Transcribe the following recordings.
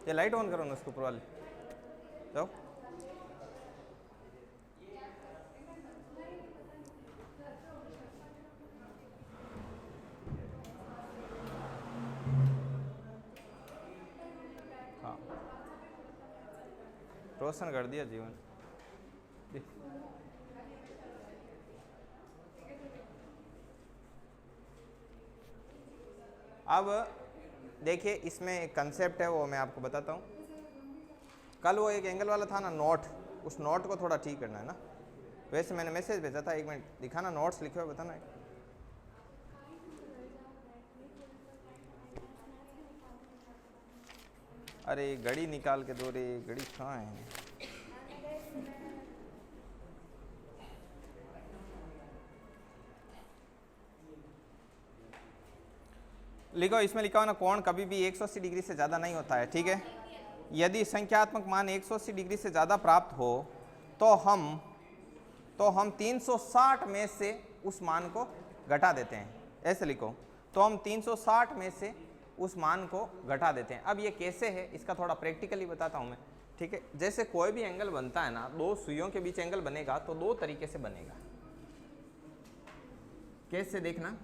ये light on करो ना उसके ऊपर वाली, जाओ। हाँ, रोशन कर दिया जीवन। अब देखिए इसमें एक कंसेप्ट है, वो मैं आपको बताता हूँ। कल वो एक एंगल वाला था ना नोट, उस नोट को थोड़ा ठीक करना है ना। वैसे मैंने मैसेज भेजा था, 1 मिनट दिखाना, नोट्स लिखे हुए बताना। अरे घड़ी निकाल के दो रे, घड़ी कहाँ है? लिखो, इसमें लिखा हो ना, कोण कभी भी 180 डिग्री से ज़्यादा नहीं होता है, ठीक है। यदि संख्यात्मक मान 180 डिग्री से ज़्यादा प्राप्त हो तो हम 360 में से उस मान को घटा देते हैं, ऐसे लिखो। तो हम 360 में से उस मान को घटा देते हैं। अब ये कैसे है इसका थोड़ा प्रैक्टिकली बताता हूँ मैं, ठीक है। जैसे कोई भी एंगल बनता है ना, दो सुइयों के बीच एंगल बनेगा तो दो तरीके से बनेगा। कैसे देखना,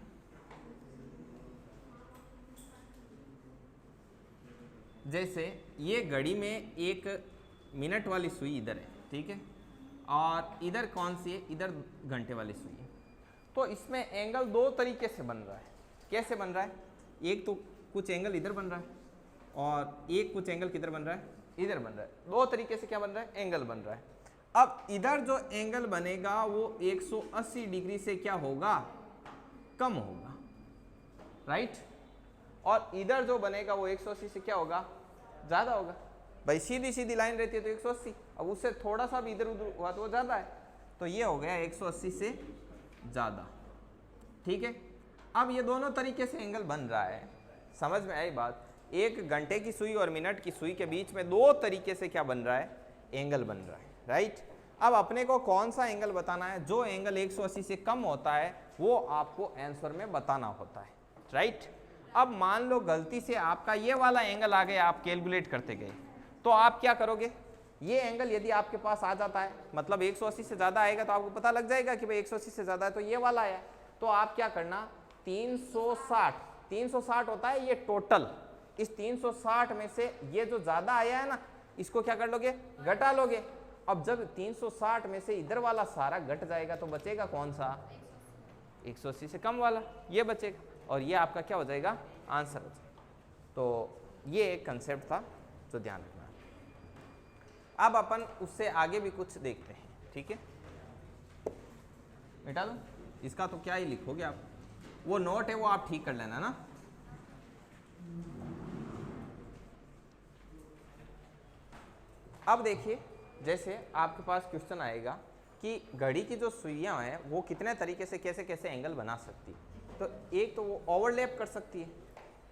जैसे ये घड़ी में एक मिनट वाली सुई इधर है, ठीक है, और इधर कौन सी है, इधर घंटे वाली सुई है। तो इसमें एंगल दो तरीके से बन रहा है। कैसे बन रहा है, एक तो कुछ एंगल इधर बन रहा है और एक कुछ एंगल किधर बन रहा है, इधर बन रहा है। दो तरीके से क्या बन रहा है, एंगल बन रहा है। अब इधर जो एंगल बनेगा वो 180 डिग्री से क्या होगा, कम होगा, राइट। और इधर जो बनेगा वो 180 से क्या होगा, ज़्यादा होगा। भाई सीधी सीधी लाइन रहती है तो 180, अब उससे थोड़ा सा भी इधर उधर हुआ तो वो ज़्यादा है। तो ये हो गया 180 से ज़्यादा, ठीक है। अब ये दोनों तरीके से एंगल बन रहा है, समझ में आई बात। एक घंटे की सुई और मिनट की सुई के बीच में दो तरीके से क्या बन रहा है, एंगल बन रहा है, राइट। अब अपने को कौन सा एंगल बताना है, जो एंगल 180 से कम होता है वो आपको आंसर में बताना होता है, राइट। अब मान लो गलती से आपका ये वाला एंगल आ गया, आप कैलकुलेट करते गए, तो आप क्या करोगे, ये एंगल यदि आपके पास आ जाता है, मतलब 180 से ज़्यादा आएगा तो आपको पता लग जाएगा कि भाई 180 से ज़्यादा है, तो ये वाला आया, तो आप क्या करना, 360 होता है ये टोटल। इस 360 में से ये जो ज़्यादा आया है ना, इसको क्या कर लोगे, घटा लोगे। अब जब 360 में से इधर वाला सारा घट जाएगा तो बचेगा कौन सा, 180 से कम वाला, ये बचेगा, और ये आपका क्या हो जाएगा, आंसर हो जाएगा। तो ये एक कंसेप्ट था जो ध्यान रखना। अब अपन उससे आगे भी कुछ देखते हैं, ठीक है। मिटा दो इसका, तो क्या ही लिखोगे आप, वो नोट है वो आप ठीक कर लेना ना। अब देखिए, जैसे आपके पास क्वेश्चन आएगा कि घड़ी की जो सुइयां हैं वो कितने तरीके से कैसे कैसे एंगल बना सकती है। तो एक तो वो ओवरलैप कर सकती है,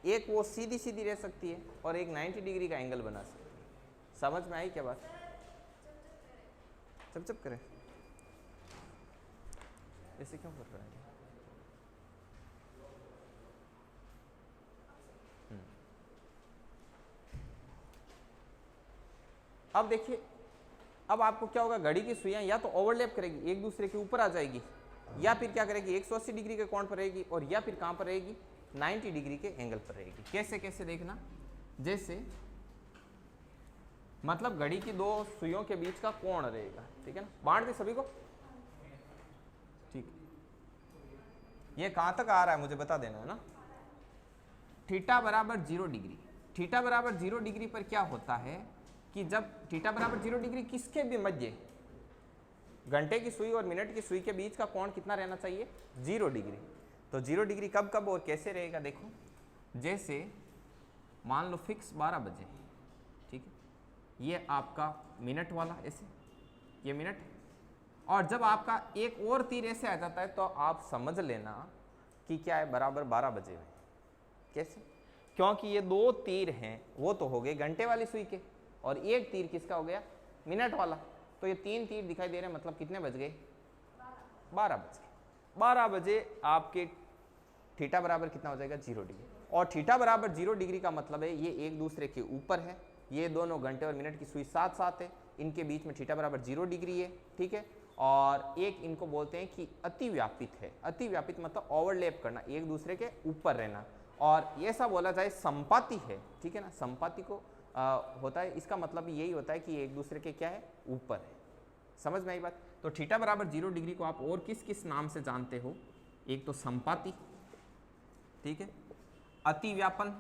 एक वो सीधी सीधी रह सकती है, और एक 90 डिग्री का एंगल बना सकती है। समझ में आई क्या बात, चप चप करें, ऐसे क्यों कर रहा है। अब देखिए, अब आपको क्या होगा, घड़ी की सुइयां या तो ओवरलैप करेगी, एक दूसरे के ऊपर आ जाएगी, या फिर क्या करेगी, 180 डिग्री के कोण पर रहेगी, और या फिर कहां पर रहेगी, 90 डिग्री के एंगल पर रहेगी। कैसे कैसे देखना, जैसे मतलब घड़ी की दो सुइयों के बीच का कोण रहेगा, ठीक है ना, बांट दे सभी को, ठीक। ये कहां तक आ रहा है मुझे बता देना है ना। थीटा बराबर 0 डिग्री, थीटा बराबर 0 डिग्री पर क्या होता है कि जब थीटा बराबर 0 डिग्री किसके भी मध्य, घंटे की सुई और मिनट की सुई के बीच का कोण कितना रहना चाहिए, 0 डिग्री। तो 0 डिग्री कब कब और कैसे रहेगा, देखो, जैसे मान लो फिक्स 12 बजे, ठीक है, ये आपका मिनट वाला ऐसे, ये मिनट, और जब आपका एक और तीर ऐसे आ जाता है तो आप समझ लेना कि क्या है, बराबर 12 बजे में। कैसे, क्योंकि ये दो तीर हैं वो तो हो गए घंटे वाली सुई के, और एक तीर किसका हो गया, मिनट वाला। तो ये 3 तीर दिखाई दे रहे हैं, मतलब कितने बज गए, 12 बज गए। 12 बजे आपके थीटा बराबर कितना हो जाएगा, 0 डिग्री। और थीटा बराबर 0 डिग्री का मतलब है ये एक दूसरे के ऊपर है ये दोनों घंटे और मिनट की सुई साथ साथ है, इनके बीच में थीटा बराबर 0 डिग्री है, ठीक है। और एक इनको बोलते हैं कि अतिव्यापित है। अतिव्यापित मतलब ओवरलैप करना, एक दूसरे के ऊपर रहना। और ऐसा बोला जाए संपाती है, ठीक है ना, संपाती को होता है, इसका मतलब यही होता है कि एक दूसरे के क्या है, ऊपर है। समझ में आई बात। तो थीटा बराबर 0 डिग्री को आप और किस किस नाम से जानते हो? एक तो संपाती, ठीक है, अतिव्यापन,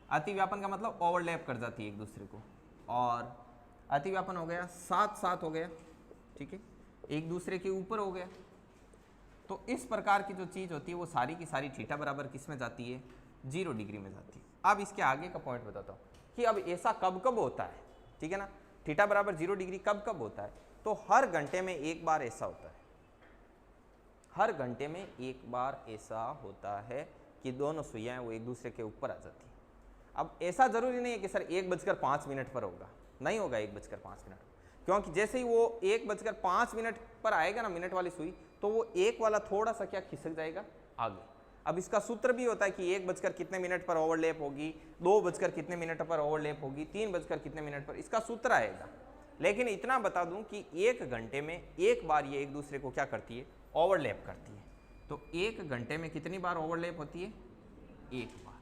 अतिव्यापन का मतलब ओवरलैप कर जाती है एक दूसरे को, और अतिव्यापन हो गया, साथ साथ हो गया, ठीक है, एक दूसरे के ऊपर हो गया। तो इस प्रकार की जो चीज़ होती है वो सारी की सारी थीटा बराबर किस में जाती है, 0 डिग्री में जाती है। अब इसके आगे का पॉइंट बताता हूँ कि अब ऐसा कब कब होता है, ठीक है ना, थीटा बराबर 0 डिग्री कब कब होता है? तो हर घंटे में एक बार ऐसा होता है, हर घंटे में एक बार ऐसा होता है कि दोनों सुइयाँ वो एक दूसरे के ऊपर आ जाती है। अब ऐसा जरूरी नहीं है कि सर 1:05 पर होगा, नहीं होगा 1:05, क्योंकि जैसे ही वो 1:05 पर आएगा ना मिनट वाली सुई, तो वो एक वाला थोड़ा सा क्या खिसक जाएगा आगे। अब इसका सूत्र भी होता है कि 1 कितने मिनट पर ओवरलैप होगी, 2 कितने मिनट पर ओवरलैप होगी, 3 कितने मिनट पर, इसका सूत्र आएगा। लेकिन इतना बता दूं कि एक घंटे में एक बार ये एक दूसरे को क्या करती है, ओवरलैप करती है। तो एक घंटे में कितनी बार ओवरलैप होती है, एक बार।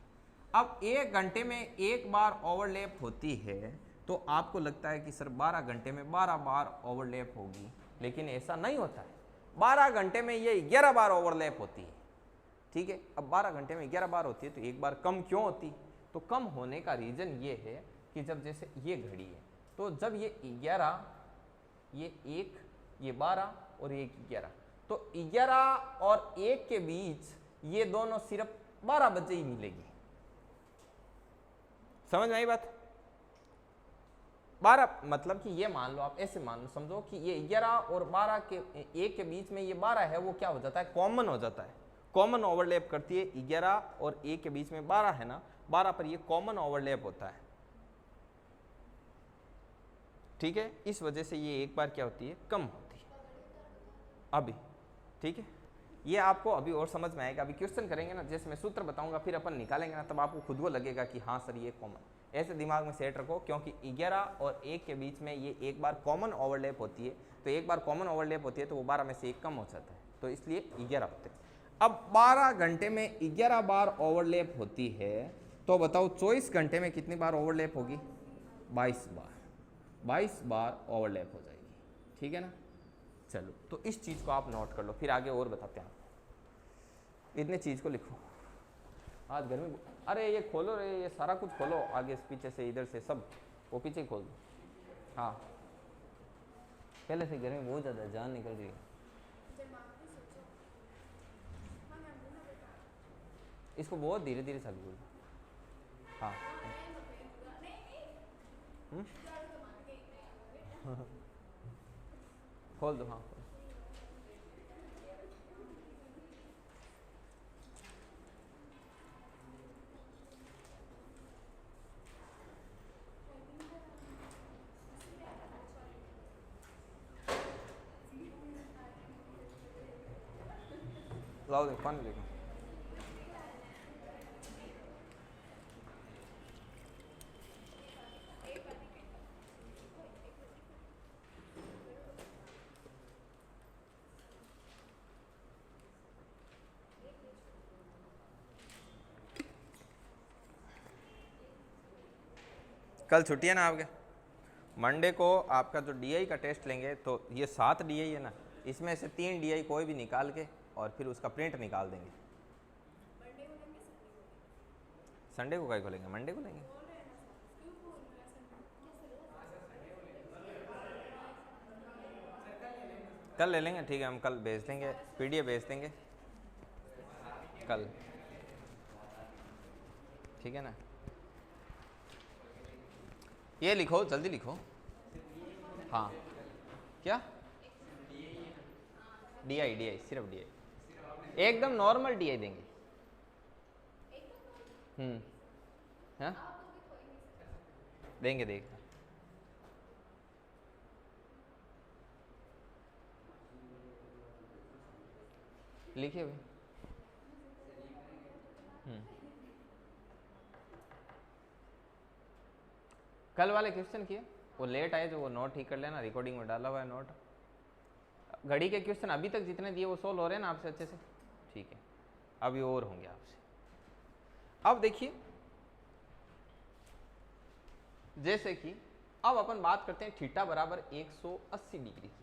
अब एक घंटे में एक बार ओवरलैप होती है, तो आपको लगता है कि सर 12 घंटे में 12 बार ओवरलैप होगी, लेकिन ऐसा नहीं होता है। 12 घंटे में ये 11 बार ओवरलैप होती है, ठीक है। अब 12 घंटे में 11 बार होती है, तो एक बार कम क्यों होती? तो कम होने का रीजन ये है कि जब जैसे ये घड़ी है, तो जब ये 11, ये 1, ये 12 और ये 11, तो 11 और 1 के बीच ये दोनों सिर्फ 12 बजे ही मिलेगी। समझ में आई बात? 12 मतलब कि ये मान लो, आप ऐसे मान लो, समझो कि ये 11 और 12 के 1 के बीच में ये 12 है, वो क्या हो जाता है, कॉमन हो जाता है। कॉमन ओवरलैप करती है, 11 और 1 के बीच में 12 है ना, 12 पर ये कॉमन ओवरलैप होता है, ठीक है। इस वजह से ये एक बार क्या होती है, कम होती है अभी, ठीक है। ये आपको अभी और समझ में आएगा, अभी क्वेश्चन करेंगे ना, जैसे मैं सूत्र बताऊंगा फिर अपन निकालेंगे ना, तब आपको खुद को लगेगा कि हाँ सर ये कॉमन। ऐसे दिमाग में सेट रखो, क्योंकि 11 और 1 के बीच में ये एक बार कॉमन ओवरलैप होती है, तो एक बार कॉमन ओवरलैप होती है तो वो 12 में से एक कम हो जाता है, तो इसलिए 11 होते हैं। अब 12 घंटे में 11 बार ओवरलैप होती है, तो बताओ 24 घंटे में कितनी बार ओवरलैप होगी, 22 बार। 22 बार ओवरलैप हो जाएगी, ठीक है ना। चलो, तो इस चीज़ को आप नोट कर लो, फिर आगे और बताते हैं। इतने चीज़ को लिखो। आज घर में, अरे ये खोलो रे, ये सारा कुछ खोलो, आगे से पीछे से इधर से सब, वो पीछे ही खोल दो। हाँ, पहले से घर में बहुत ज़्यादा जान निकल रही है। इसको बहुत धीरे धीरे चालू करो। हाँ खोल दो, हाँ खोल। लाओ देखो, पानी देखो। कल छुट्टी है ना आपके, मंडे को आपका जो डीआई का टेस्ट लेंगे, तो ये 7 डीआई है ना, इसमें से 3 डीआई कोई भी निकाल के और फिर उसका प्रिंट निकाल देंगे। संडे को क्या खोलेंगे, मंडे को लेंगे। कल ले लेंगे, ठीक है, हम कल भेज देंगे, पीडीएफ भेज देंगे कल, ठीक है ना। ये लिखो, जल्दी लिखो। हाँ, क्या डीआई, डीआई सिर्फ डीआई, एकदम नॉर्मल डीआई देंगे। हाँ देंगे, देंगे। लिखिए भाई। कल वाले क्वेश्चन किए, वो लेट आए जो वो नोट ठीक कर लेना, रिकॉर्डिंग में डाला हुआ है नोट। घड़ी के क्वेश्चन अभी तक जितने दिए वो सोल्व हो रहे हैं ना आपसे अच्छे से, ठीक है, अभी और होंगे आपसे। अब देखिए, जैसे कि अब अपन बात करते हैं थीटा बराबर 180 डिग्री की।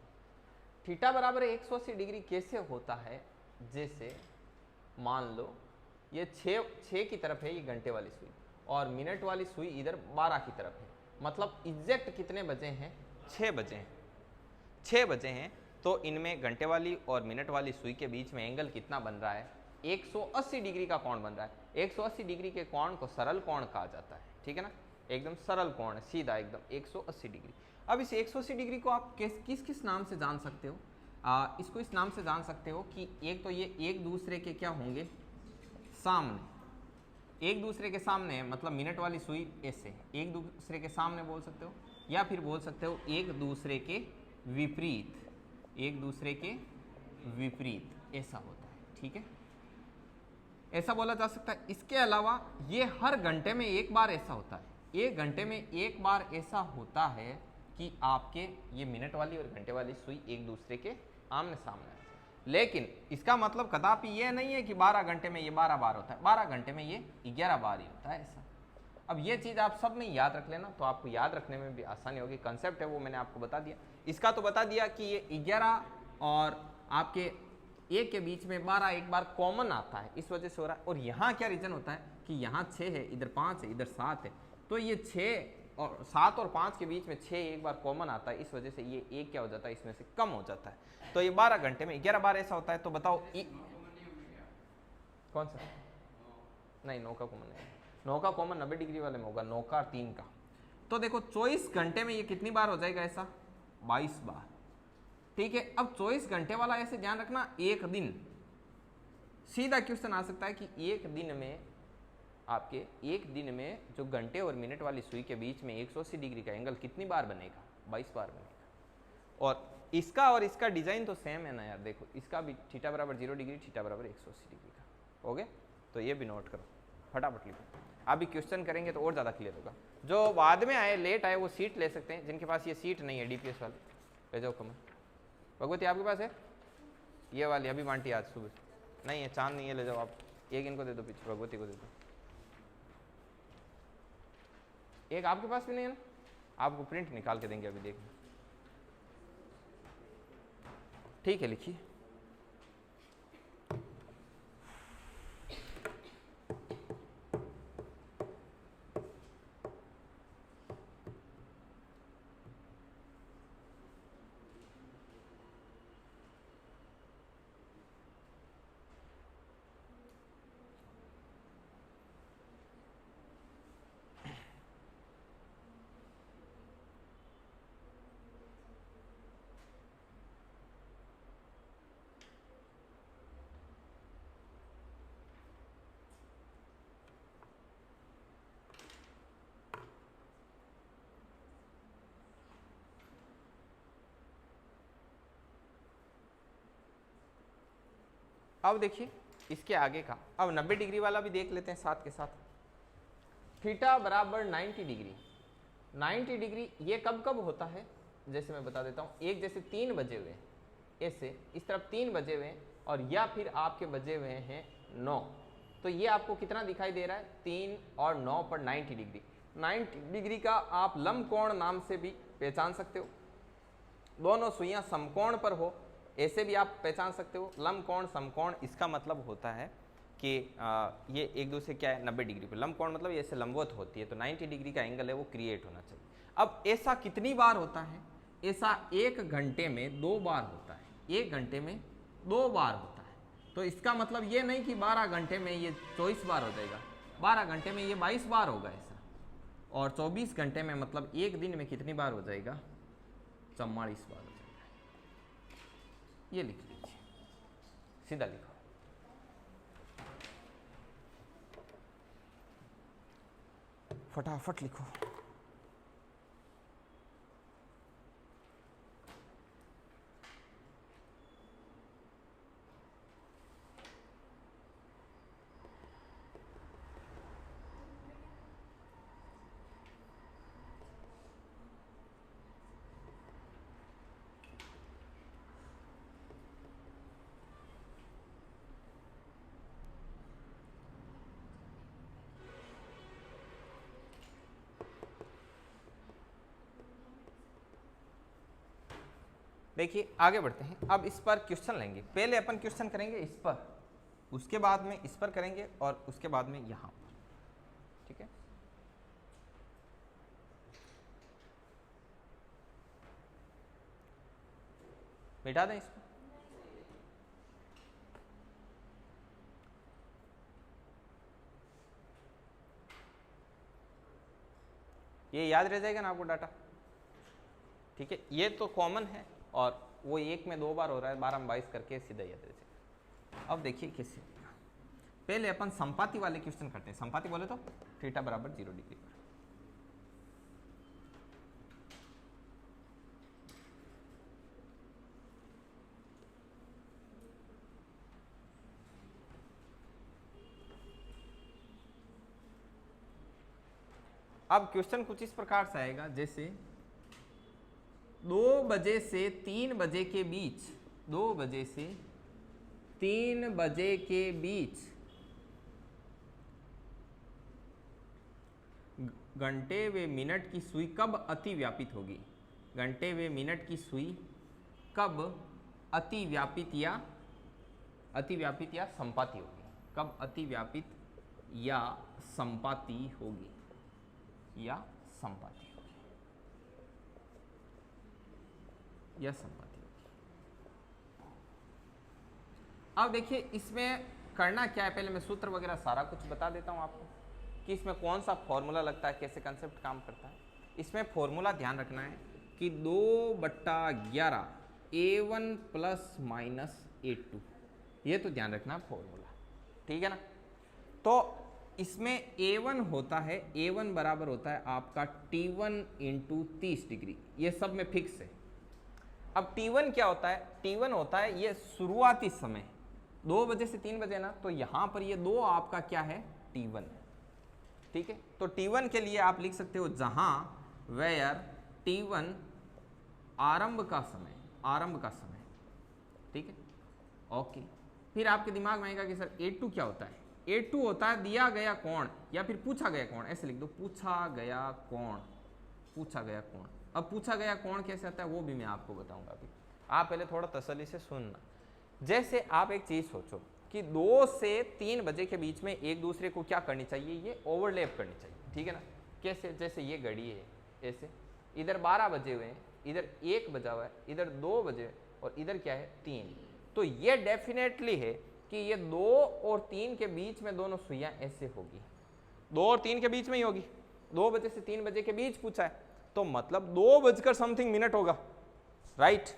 थीटा बराबर 180 डिग्री कैसे होता है, जैसे मान लो ये 6 की तरफ है ये घंटे वाली सुई, और मिनट वाली सुई इधर 12 की तरफ है, मतलब एग्जैक्ट कितने बजे हैं, 6 बजे हैं। 6 बजे हैं, तो इनमें घंटे वाली और मिनट वाली सुई के बीच में एंगल कितना बन रहा है, 180 डिग्री का कोण बन रहा है। 180 डिग्री के कोण को सरल कोण कहा जाता है, ठीक है ना, एकदम सरल कोण है, सीधा एकदम 180 डिग्री। अब इस 180 डिग्री को आप किस किस नाम से जान सकते हो, इसको इस नाम से जान सकते हो कि एक तो ये एक दूसरे के क्या होंगे, सामने, एक दूसरे के सामने है, मतलब मिनट वाली सुई ऐसे एक दूसरे के सामने बोल सकते हो, या फिर बोल सकते हो एक दूसरे के विपरीत, एक दूसरे के विपरीत ऐसा होता है, ठीक है, ऐसा बोला जा सकता है। इसके अलावा ये हर घंटे में एक बार ऐसा होता है, एक घंटे में एक बार ऐसा होता है कि आपके ये मिनट वाली और घंटे वाली सुई एक दूसरे के आमने सामने है। लेकिन इसका मतलब कदापि ये नहीं है कि 12 घंटे में ये 12 बार होता है, 12 घंटे में ये 11 बार ही होता है ऐसा। अब ये चीज़ आप सब में याद रख लेना, तो आपको याद रखने में भी आसानी होगी। कंसेप्ट है वो मैंने आपको बता दिया, इसका तो बता दिया कि ये 11 और आपके एक के बीच में 12 एक बार कॉमन आता है, इस वजह से हो रहा है। और यहाँ क्या रीजन होता है कि यहाँ 6 है, इधर 5 है, इधर 7 है, तो ये 6 और 7 और 5 के बीच में 6 एक बार कॉमन आता है, इस वजह से ये एक क्या हो जाता है, इसमें से कम हो जाता है। तो ये 12 घंटे में 11 बार ऐसा होता है। तो बताओ कौन सा, नहीं 9 का कॉमन नहीं, 9 का कॉमन 90 डिग्री वाले में होगा, 9 का 3 का। तो देखो 24 घंटे में ये कितनी बार हो जाएगा ऐसा, 22 बार, ठीक है। अब 24 घंटे वाला ऐसे ध्यान रखना, एक दिन, सीधा क्वेश्चन आ सकता है कि एक दिन में आपके एक दिन में जो घंटे और मिनट वाली सुई के बीच में 180 डिग्री का एंगल कितनी बार बनेगा, 22 बार बनेगा। और इसका और इसका डिजाइन तो सेम है ना यार, देखो इसका भी थीटा बराबर 0 डिग्री, थीटा बराबर 180 डिग्री का, हो गया। तो ये भी नोट करो, फटाफट लिखो, अभी क्वेश्चन करेंगे तो और ज़्यादा क्लियर होगा। जो बाद में आए, लेट आए, वो सीट ले सकते हैं, जिनके पास ये सीट नहीं है डीपीएस वाले, ले जाओ कमर। भगवती आपके पास है ये वाली, अभी बांटी आज सुबह, नहीं है, चांद नहीं है, ले जाओ आप, एक इनको दे दो, पीछे भगवती को दे दो। एक आपके पास भी नहीं है ना, आपको प्रिंट निकाल के देंगे अभी, देखना, ठीक है, लिखिए। अब देखिए इसके आगे का, अब 90 डिग्री वाला भी देख लेते हैं साथ के साथ। थीटा बराबर 90 डिग्री, 90 डिग्री ये कब कब होता है, जैसे मैं बता देता हूँ। एक जैसे 3 बजे हुए, ऐसे इस तरफ 3 बजे हुए, और या फिर आपके बजे हुए हैं 9, तो ये आपको कितना दिखाई दे रहा है, 3 और 9 पर 90 डिग्री। 90 डिग्री का आप लंबकोण नाम से भी पहचान सकते हो, दोनों सुइयां समकोण पर हो ऐसे भी आप पहचान सकते हो। लंबकोण समकोण, इसका मतलब होता है कि ये एक दूसरे क्या है, 90 डिग्री पे। लंबकोण मतलब ये ऐसे लंबवत होती है, तो 90 डिग्री का एंगल है वो क्रिएट होना चाहिए। अब ऐसा कितनी बार होता है, ऐसा 1 घंटे में 2 बार होता है, 1 घंटे में 2 बार होता है। तो इसका मतलब ये नहीं कि 12 घंटे में ये 24 बार हो जाएगा, 12 घंटे में ये 22 बार होगा ऐसा, और 24 घंटे में मतलब एक दिन में कितनी बार हो जाएगा, 44 बार हो जाएगा। ये लिख लीजिए, सीधा लिखो। फटाफट लिखो। देखिए आगे बढ़ते हैं। अब इस पर क्वेश्चन लेंगे। पहले अपन क्वेश्चन करेंगे इस पर, उसके बाद में इस पर करेंगे और उसके बाद में यहाँ पर, ठीक है। मिटा दें इसको। ये याद रह जाएगा ना आपको डाटा, ठीक है। ये तो कॉमन है और वो एक में 2 बार हो रहा है, 12 में 22 करके सीधा याद रह जाएगा। अब देखिए कैसे, पहले अपन संपाति वाले क्वेश्चन करते हैं। संपाति बोले तो थीटा बराबर 0 डिग्री पर। अब क्वेश्चन कुछ इस प्रकार से आएगा, जैसे 2 बजे से 3 बजे के बीच, 2 बजे से 3 बजे के बीच घंटे व मिनट की सुई कब अतिव्यापित होगी। घंटे व मिनट की सुई कब अतिव्यापित या संपाति होगी। कब अतिव्यापित या संपाति होगी, या संपाति होगी, या संपाति होगी। अब देखिए इसमें करना क्या है, पहले मैं सूत्र वगैरह सारा कुछ बता देता हूं आपको कि इसमें कौन सा फॉर्मूला लगता है, कैसे कंसेप्ट काम करता है। इसमें फॉर्मूला ध्यान रखना है कि 2/11 A1 प्लस माइनस A2, ये तो ध्यान रखना है फॉर्मूला, ठीक है ना। तो इसमें A1 होता है, A1 बराबर होता है आपका T1 इंटू 30 डिग्री, ये सब में फिक्स है। अब T1 क्या होता है, T1 होता है ये शुरुआती समय, 2 बजे से 3 बजे ना, तो यहां पर ये 2 आपका क्या है, T1, ठीक है। तो T1 के लिए आप लिख सकते हो जहां वेयर T1 आरंभ का समय, ठीक है, ओके। फिर आपके दिमाग में आएगा कि सर A2 क्या होता है। A2 होता है दिया गया कोण, या फिर पूछा गया कोण, ऐसे लिख दो, पूछा गया कोण। अब पूछा गया कोण कैसे आता है वो भी मैं आपको बताऊंगा। अभी आप पहले थोड़ा तसल्ली से सुनना। जैसे आप एक चीज सोचो कि 2 से 3 बजे के बीच में एक दूसरे को क्या करनी चाहिए, ये ओवरलैप करनी चाहिए, ठीक है ना। कैसे, जैसे ये घड़ी है, ऐसे इधर 12 बजे हुए हैं, इधर 1 बजा हुआ है, इधर 2 बजे और इधर क्या है 3, तो ये डेफिनेटली है कि ये 2 और 3 के बीच में दोनों सुइयां ऐसे होगी, 2 और 3 के बीच में ही होगी। 2 बजे से 3 बजे के बीच पूछा है, तो मतलब 2 बजकर समथिंग मिनट होगा, राइट।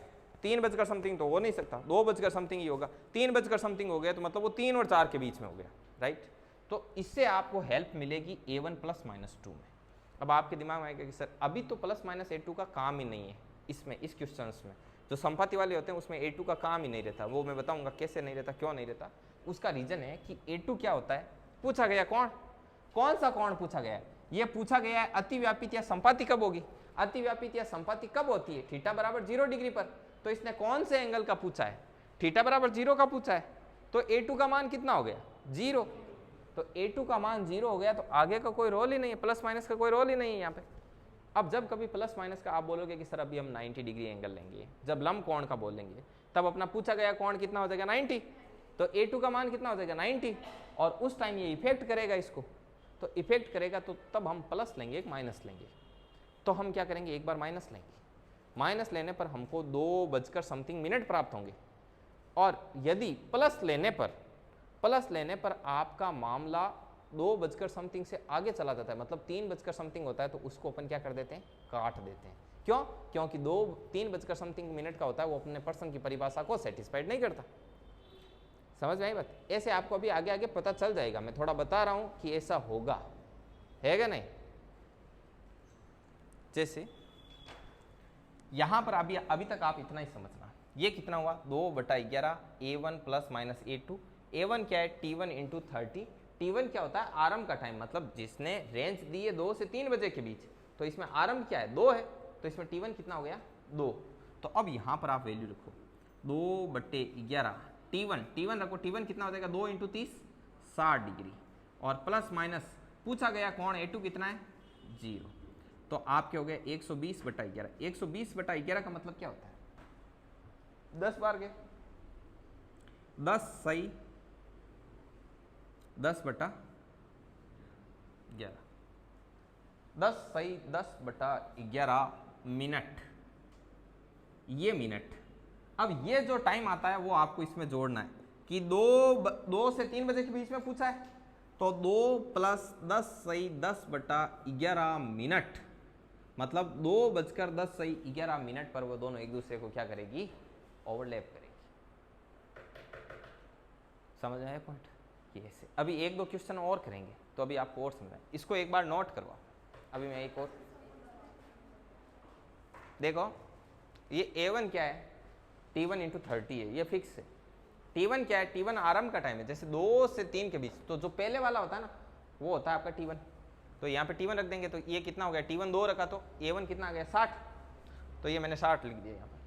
3 बजकर समथिंग तो हो नहीं सकता, 2 बजकर समथिंग ही होगा। 3 बजकर समथिंग हो गया तो मतलब वो 3 और 4 के बीच में हो गया, राइट। तो इससे आपको हेल्प मिलेगी A1 प्लस माइनस 2 में। अब आपके दिमाग में आएगा कि सर अभी तो प्लस माइनस A2 का काम ही नहीं है इसमें, इस क्वेश्चन में जो संपाति वाले होते हैं उसमें A2 का काम ही नहीं रहता। वो मैं बताऊंगा कैसे नहीं रहता, क्यों नहीं रहता। उसका रीजन है कि A2 क्या होता है, पूछा गया कौन सा कोण पूछा गया है, ये पूछा गया है अतिव्यापित या संपाति कब होगी। अतिव्यापित या संपाति कब होती है, थीटा बराबर 0 डिग्री पर। तो इसने कौन से एंगल का पूछा है, थीटा बराबर 0 का पूछा है। तो A2 का मान कितना हो गया, 0। तो A2 का मान 0 हो गया तो आगे का कोई रोल ही नहीं है, प्लस माइनस का कोई रोल ही नहीं है यहाँ पे। अब जब कभी प्लस माइनस का आप बोलोगे कि सर अभी हम 90 डिग्री एंगल लेंगे, जब लंब कोण का बोलेंगे तब अपना पूछा गया कोण कितना हो जाएगा 90, तो A2 का मान कितना हो जाएगा 90, और उस टाइम ये इफेक्ट करेगा इसको, तो इफेक्ट करेगा तो तब हम प्लस लेंगे एक माइनस लेंगे। तो हम क्या करेंगे, एक बार माइनस लेंगे, माइनस लेने पर हमको 2 बजकर समथिंग मिनट प्राप्त होंगे। और यदि प्लस लेने पर आपका मामला 2 बजकर समथिंग से आगे चला जाता है, मतलब 3 बजकर समथिंग होता है, तो उसको अपन क्या कर देते हैं, काट देते हैं। क्यों, क्योंकि 3 बजकर समथिंग मिनट का होता है, वो अपने पर्सन की परिभाषा को सेटिस्फाइड नहीं करता। समझ में आई बात। ऐसे आपको अभी आगे आगे पता चल जाएगा, मैं थोड़ा बता रहा हूं कि ऐसा होगा, है क्या नहीं। जैसे यहां पर अभी तक आप इतना ही समझना, ये कितना हुआ 2/11 A1 plus minus A2। A1 क्या है, T1 इंटू 30। T1 क्या होता है, आरंभ का टाइम, मतलब जिसने रेंज दी है 2 से 3 बजे के बीच, तो इसमें आरंभ क्या है 2 है, तो इसमें T1 कितना हो गया 2। तो अब यहां पर आप वैल्यू रखो 2/11 T1 रखो, T1 कितना हो जाएगा 2 इंटू 30 60 डिग्री, और प्लस माइनस पूछा गया कोण A2 कितना है 0, तो आपके हो गए 120/11। 120/11 का मतलब क्या होता है, 10 बार के 10 सही 10/11 10 सही 10/11 मिनट, ये मिनट। अब ये जो टाइम आता है वो आपको इसमें जोड़ना है कि 2 से 3 बजे के बीच में पूछा है, तो 2 + 10 सही 10/11 मिनट, मतलब 2:10 मिनट पर वो दोनों एक दूसरे को क्या करेगी, ओवरलैप करेगी। समझ आया पॉइंट? ये ऐसे। अभी 1-2 क्वेश्चन और करेंगे तो अभी आपको और समझ आए। इसको एक बार नोट करवाओ। अभी मैं एक और देखो, ये A1 क्या है, T1 × 30 है, ये फिक्स है। T1 क्या है, T1 आरंभ का टाइम है, जैसे 2 से 3 के बीच, तो जो पहले वाला होता है ना वो होता है आपका T1। तो यहाँ पे T1 रख देंगे, तो ये कितना हो गया, T1 2 रखा तो A1 कितना आ गया 60, तो ये मैंने 60 लिख दिया यहाँ पर।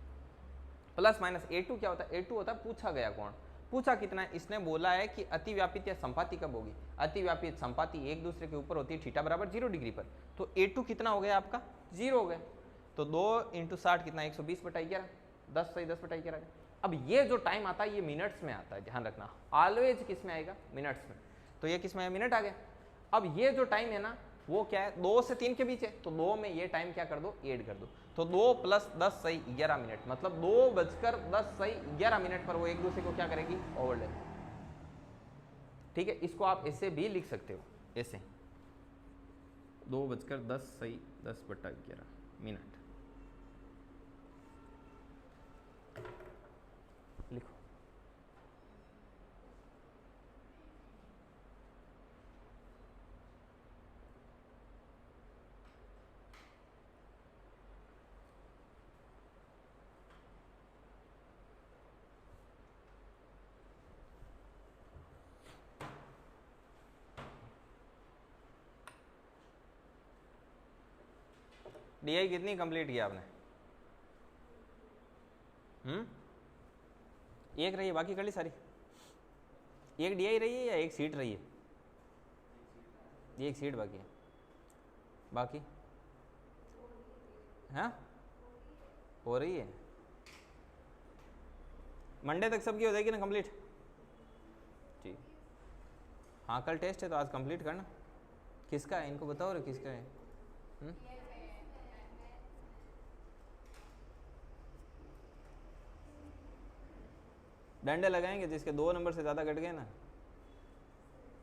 प्लस माइनस A2 क्या होता है, A2 होता है पूछा गया कोण। पूछा कितना है, इसने बोला है कि अतिव्यापित या संपाति कब होगी, अतिव्यापित संपाति एक दूसरे के ऊपर होती है थीटा बराबर 0 डिग्री पर। तो A2 कितना हो गया आपका, 0 हो गया। तो 2 × 60 कितना, 120/11, 10 सही 10/11। अब ये जो टाइम आता है ये मिनट्स में आता है, ध्यान रखना, ऑलवेज किस में आएगा, मिनट्स में। तो ये किस में है, मिनट आ गया। अब ये जो टाइम है ना वो क्या है, 2 से 3 के बीच है, तो 2 में ये टाइम क्या कर दो, ऐड कर दो। तो 2 + 10 सही 11 मिनट, मतलब 2:10 सही 11 मिनट पर वो एक दूसरे को क्या करेगी, ओवरलैप। ठीक है, इसको आप ऐसे भी लिख सकते हो, ऐसे 2:10 सही 10/11 मिनट लिखो। DI कितनी कंप्लीट किया आपने? एक रही है, बाकी कर ली सारी? एक DI रही है या एक सीट रही है? ये एक सीट बाकी है, बाकी हाँ हो रही है। मंडे तक सबकी हो जाएगी ना कंप्लीट? ठीक, हाँ कल टेस्ट है तो आज कंप्लीट करना। किसका है इनको बताओ रे, किसका है? डंडे लगाएंगे जिसके 2 नंबर से ज़्यादा कट गए ना,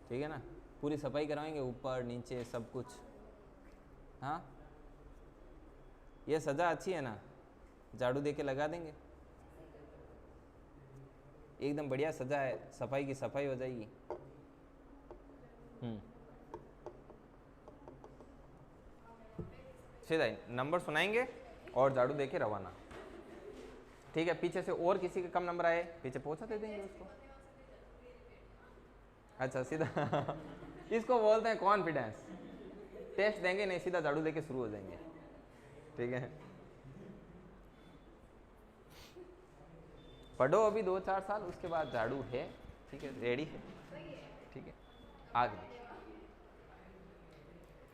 ठीक है ना, पूरी सफाई करवाएंगे ऊपर नीचे सब कुछ। हाँ ये सज़ा अच्छी है ना, झाड़ू दे के लगा देंगे, एकदम बढ़िया सज़ा है, सफाई की सफाई हो जाएगी। सीधा नंबर सुनाएंगे और झाड़ू दे के रवाना। ठीक है, पीछे से और किसी के कम नंबर आए पीछे पहुंचा दे देंगे उसको। अच्छा सीधा इसको बोलते हैं कॉन्फिडेंस। टेस्ट देंगे नहीं, सीधा झाड़ू देके शुरू हो जाएंगे। ठीक है, पढ़ो अभी 2-4 साल, उसके बाद झाड़ू है, ठीक है, रेडी है। ठीक है, आगे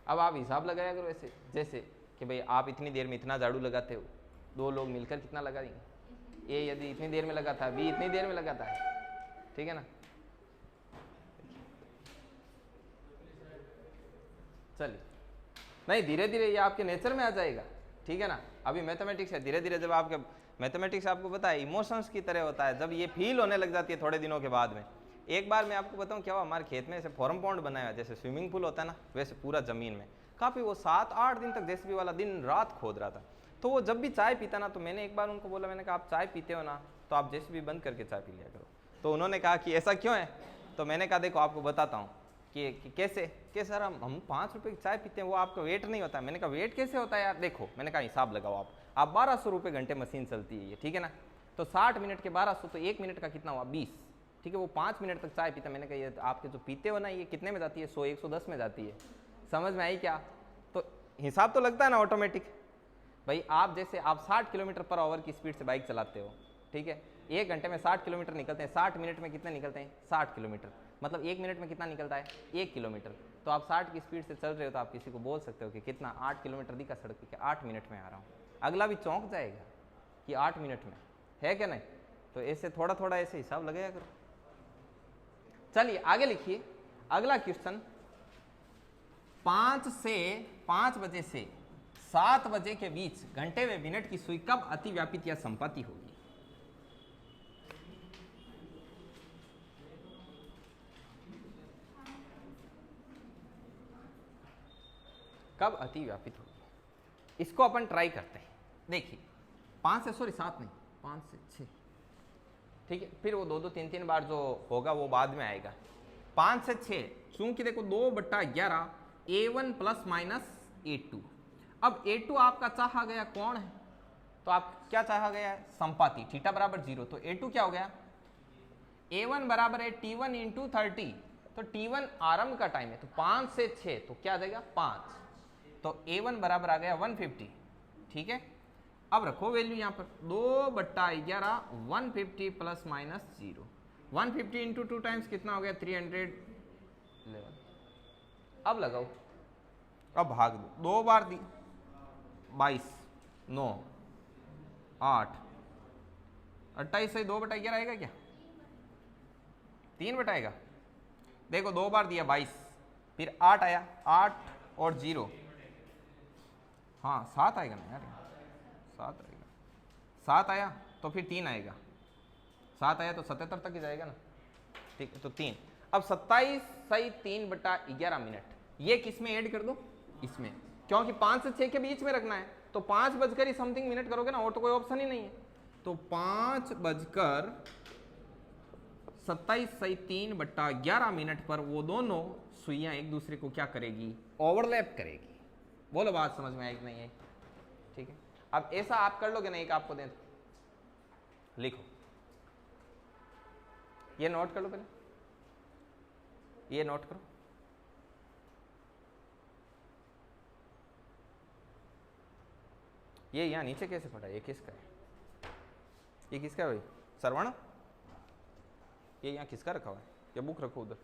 अब आप हिसाब लगाया करो ऐसे, जैसे कि भाई आप इतनी देर में इतना झाड़ू लगाते हो, 2 लोग मिलकर कितना लगा देंगे। ए यदि इतनी देर में लगाता है, बी इतनी देर में लगाता है, ठीक है ना। चलिए, नहीं धीरे धीरे ये आपके नेचर में आ जाएगा, ठीक है ना। अभी मैथमेटिक्स है, धीरे धीरे जब आपके मैथमेटिक्स आपको पता है इमोशंस की तरह होता है, जब ये फील होने लग जाती है थोड़े दिनों के बाद में। एक बार मैं आपको बताऊं क्या हुआ, हमारे खेत में ऐसे फॉर्म पॉन्ड बनाया, जैसे स्विमिंग पूल होता है ना वैसे पूरा जमीन में, काफ़ी वो 7-8 दिन तक जेसीबी वाला दिन रात खोद रहा था। तो वो जब भी चाय पीता ना, तो मैंने एक बार उनको बोला, मैंने कहा आप चाय पीते हो ना तो आप जेसीबी बंद करके चाय पी लिया करो। तो उन्होंने कहा कि ऐसा क्यों है, तो मैंने कहा देखो आपको बताता हूँ कि कैसे कि सर हम 5 रुपये की चाय पीते हैं, वो आपका वेट नहीं होता। मैंने कहा वेट कैसे होता है यार, देखो मैंने कहा हिसाब लगाओ आप 1200 रुपये घंटे मशीन चलती है ये, ठीक है ना। तो 60 मिनट के 1200, तो 1 मिनट का कितना हुआ 20, ठीक है। वो 5 मिनट तक चाय पीता। मैंने कहा ये आपके जो पीते हो ना ये कितने में जाती है, 100-110 में जाती है। समझ में आई क्या? तो हिसाब तो लगता है ना ऑटोमेटिक। भाई आप जैसे आप 60 किलोमीटर पर आवर की स्पीड से बाइक चलाते हो, ठीक है, 1 घंटे में 60 किलोमीटर निकलते हैं, 60 मिनट में कितने निकलते हैं 60 किलोमीटर, मतलब 1 मिनट में कितना निकलता है 1 किलोमीटर। तो आप 60 की स्पीड से चल रहे हो तो आप किसी को बोल सकते हो कि कितना 8 किलोमीटर दिखा सड़क पे, 8 मिनट में आ रहा हूँ। अगला भी चौंक जाएगा कि 8 मिनट में है क्या नहीं। तो ऐसे थोड़ा थोड़ा ऐसे हिसाब लगाया करो। चलिए आगे लिखिए अगला क्वेश्चन। 5 बजे से 7 बजे के बीच घंटे व मिनट की सुई कब अतिव्यापित या संपाती होगी? कब अतिव्यापित होगी, इसको अपन ट्राई करते हैं। देखिए 5 से 7 नहीं, 5 से 6, ठीक है, फिर वो 2 3 बार जो होगा वो बाद में आएगा। 5 से 6 चूंकि देखो 2/11 A1 प्लस माइनस A2। अब A2 आपका चाहा गया कौन है, तो आप क्या चाहा गया है, संपाती, थीटा बराबर 0। तो A2 क्या हो गया, A1 बराबर है T1 इंटू 30। तो T1 आरंभ का टाइम है, तो 5 से 6 तो क्या आ जाएगा 5। तो A1 बराबर आ गया 150, ठीक है। अब रखो वैल्यू यहाँ पर 2/11 150 प्लस माइनस 0। 150 इंटू 2 टाइम्स कितना हो गया 311। अब लगाओ, अब भाग दो, 2 बार दी 22 9 8 28 से 2/11 आएगा क्या, 3 बटाएगा। देखो 2 बार दिया 22, फिर 8 आया, 8 और 0, हाँ 7 आएगा ना यार, 7 आएगा, 7 आया तो फिर 3 आएगा, 7 आया तो 77 तक ही जाएगा ना, ठीक है। तो 3, अब 27 सही 3/11 मिनट, ये किस में ऐड कर दो, इसमें, क्योंकि 5 से 6 के बीच में रखना है। तो 5 बजकर ही समथिंग मिनट करोगे ना, और तो कोई ऑप्शन ही नहीं है। तो 5 बजकर 27 सही 3/11 मिनट पर वो दोनों सुइयां एक दूसरे को क्या करेगी, ओवरलैप करेगी। बोलो बात समझ में आई कि नहीं आई, ठीक है। अब ऐसा आप कर लोगे ना, एक आपको दें तो लिखो, ये नोट कर लो पहले, ये नोट करो, ये यहाँ नीचे कैसे पड़ा, ये किसका है, ये किसका है भाई सरवण, ये यहाँ किसका रखा हुआ है, या बुक रखो उधर,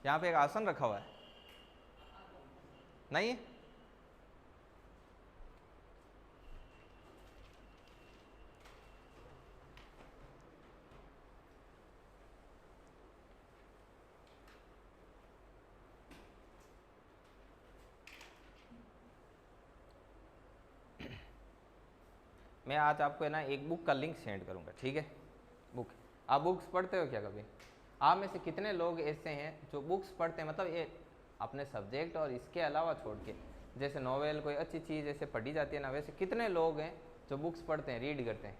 यहाँ पे एक आसन रखा हुआ है, नहीं है, मैं आज आपको है ना एक बुक का लिंक सेंड करूंगा, ठीक है। बुक, आप बुक्स पढ़ते हो क्या कभी, आप में से कितने लोग ऐसे हैं जो बुक्स पढ़ते हैं, मतलब ये अपने सब्जेक्ट और इसके अलावा छोड़ के, जैसे नॉवेल कोई अच्छी चीज़ जैसे पढ़ी जाती है ना, वैसे कितने लोग हैं जो बुक्स पढ़ते हैं, रीड करते हैं।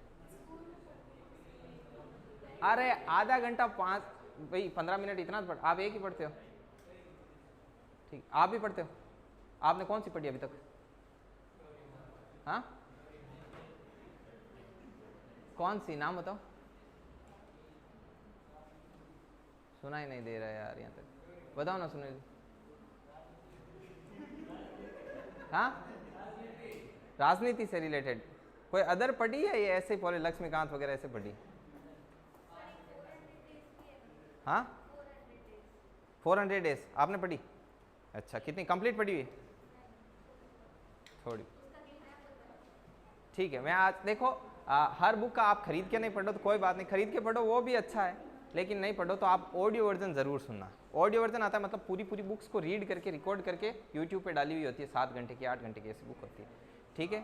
अरे आधा घंटा 15 मिनट इतना पढ़, आप एक ही पढ़ते हो, ठीक, आप भी पढ़ते हो, आपने कौन सी पढ़ी अभी तक, हाँ कौन सी, नाम बताओ, सुना ही नहीं दे रहा है यार यहाँ तक, बताओ ना सुने, हाँ राजनीति से रिलेटेड कोई अदर पढ़ी है, ये ऐसे ही पढ़े, लक्ष्मीकांत वगैरह ऐसे पढ़ी, हाँ 400 डेज आपने पढ़ी, अच्छा कितनी कंप्लीट पढ़ी हुई, थोड़ी, ठीक है। मैं आज देखो हर बुक का आप खरीद के नहीं पढ़ो तो कोई बात नहीं, खरीद के पढ़ो वो भी अच्छा है, लेकिन नहीं पढ़ो तो आप ऑडियो वर्जन ज़रूर सुनना। ऑडियो वर्जन आता है मतलब पूरी बुक्स को रीड करके रिकॉर्ड करके यूट्यूब पे डाली हुई होती है, 7 घंटे की 8 घंटे की ऐसी बुक होती है, ठीक है।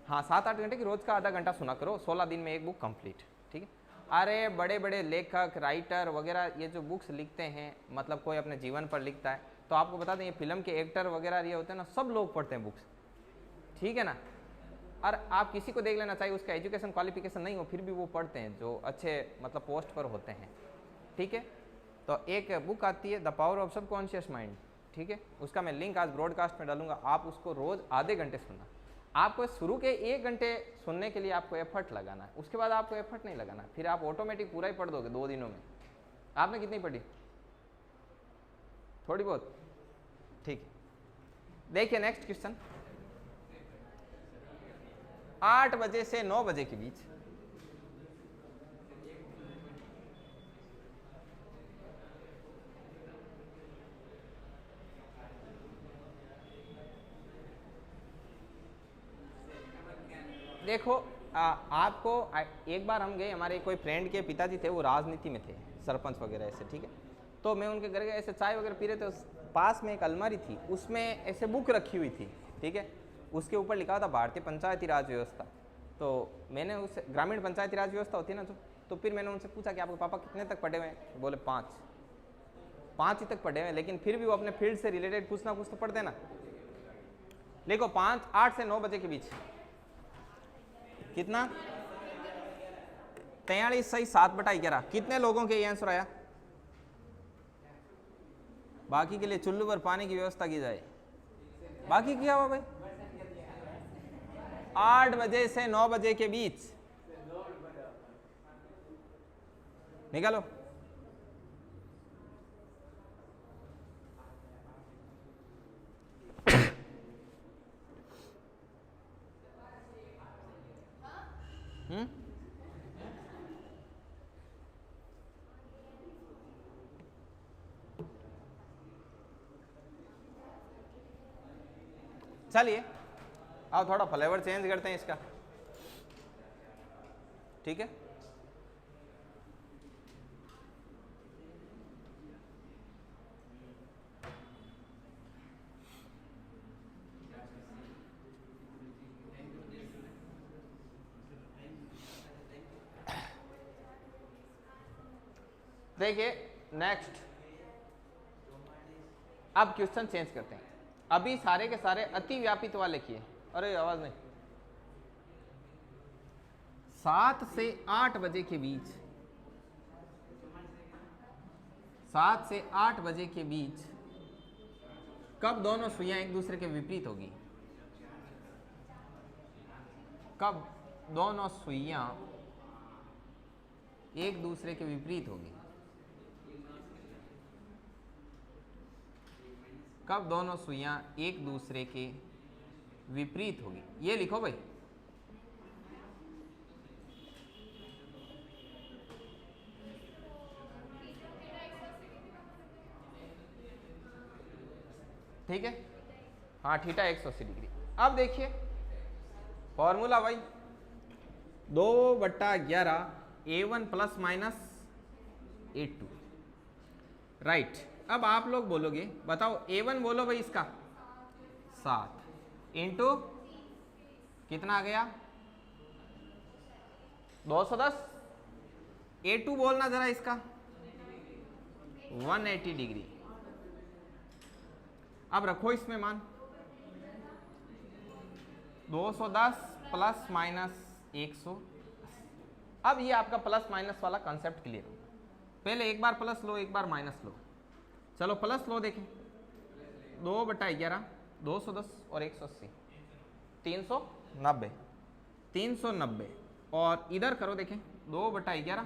हाँ 7-8 घंटे की, रोज़ का आधा घंटा सुना करो, 16 दिन में एक बुक कंप्लीट, ठीक है। अरे बड़े बड़े लेखक राइटर वगैरह ये जो बुक्स लिखते हैं, मतलब कोई अपने जीवन पर लिखता है, तो आपको बता दें ये फिल्म के एक्टर वगैरह ये होते हैं ना, सब लोग पढ़ते हैं बुक्स, ठीक है ना। और आप किसी को देख लेना, चाहिए उसका एजुकेशन क्वालिफिकेशन नहीं हो फिर भी वो पढ़ते हैं, जो अच्छे मतलब पोस्ट पर होते हैं, ठीक है। तो एक बुक आती है the power of subconscious mind, ठीक है, उसका मैं लिंक आज ब्रॉडकास्ट में डालूंगा, आप उसको रोज़ आधे घंटे सुनना। आपको शुरू के 1 घंटे सुनने के लिए आपको एफर्ट लगाना है, उसके बाद आपको एफर्ट नहीं लगाना, फिर आप ऑटोमेटिक पूरा ही पढ़ दोगे 2 दिनों में। आपने कितनी पढ़ी, थोड़ी बहुत, ठीक है। देखिए नेक्स्ट क्वेश्चन, 8 बजे से 9 बजे के बीच देखो एक बार हम गए, हमारे कोई फ्रेंड के पिताजी थे, वो राजनीति में थे, सरपंच वगैरह ऐसे, ठीक है। तो मैं उनके घर गया, ऐसे चाय वगैरह पी रहे थे, पास में एक अलमारी थी, उसमें ऐसे बुक रखी हुई थी, ठीक है। उसके ऊपर लिखा हुआ था भारतीय पंचायती राज व्यवस्था। तो मैंने उससे, ग्रामीण पंचायती राज व्यवस्था होती है ना जो, तो फिर मैंने उनसे पूछा कि आपके पापा कितने तक पढ़े हुए हैं? बोले 5 ही तक पढ़े हुए हैं, लेकिन फिर भी वो अपने फील्ड से रिलेटेड कुछ ना कुछ तो पढ़ते ना। देखो 8 से 9 बजे के बीच कितना, 43 सही 7/11। कितने लोगों के ये आंसर आया? बाकी के लिए चुल्लू पर पानी की व्यवस्था की जाए। बाकी क्या हुआ भाई? 8 बजे से 9 बजे के बीच निकालो। चलिए अब थोड़ा फ्लेवर चेंज करते हैं इसका, ठीक है। देखिए नेक्स्ट, अब क्वेश्चन चेंज करते हैं। अभी सारे के सारे अति व्यापित वाले किए। अरे आवाज नहीं। 7 से 8 बजे के बीच, 7 से 8 बजे के बीच कब दोनों सुइयां एक दूसरे के विपरीत होगी? कब दोनों सुइयां एक दूसरे के विपरीत होगी? कब दोनों सुइयां एक दूसरे के विपरीत होगी? ये लिखो भाई। ठीक है, हाँ, थीटा 180 डिग्री। अब देखिए फॉर्मूला भाई, 2/11 A1 plus minus A2, right. अब आप लोग बोलोगे, बताओ A1 बोलो भाई इसका 7 इंटू कितना आ गया 210। A2 बोलना जरा इसका 180 डिग्री। अब रखो इसमें मान 210 प्लस माइनस 100। अब ये आपका प्लस माइनस वाला कंसेप्ट क्लियर हो। पहले एक बार प्लस लो, एक बार माइनस लो। चलो प्लस लो, देखें 2/11 210 और 180 390 390। और इधर करो, देखें 2/11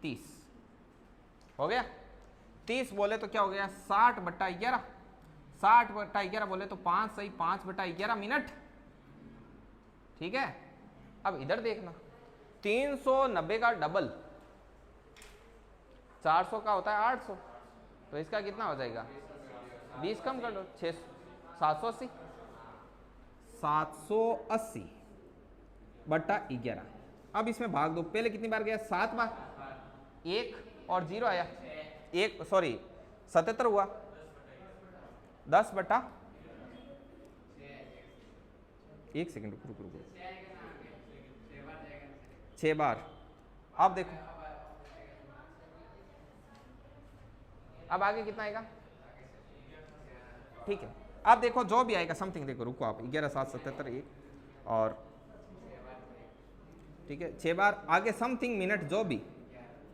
30 हो गया। 30 बोले तो क्या हो गया 60/11। 60/11 बोले तो 5 सही 5/11 मिनट, ठीक है। अब इधर देखना 390 का डबल 400 का होता है 800, तो इसका कितना हो जाएगा 20 कम कर दो 780 780/11। अब इसमें भाग दो, पहले कितनी बार गया 7 बार, 1 और 0 आया, 1 सॉरी 77 हुआ 10 एक सेकंड रुको 6 बार। अब देखो अब आगे कितना आएगा, ठीक है। अब देखो जो भी आएगा समथिंग, देखो रुको आप 11 7 77 1 और ठीक है 6 बार आगे समथिंग मिनट जो भी,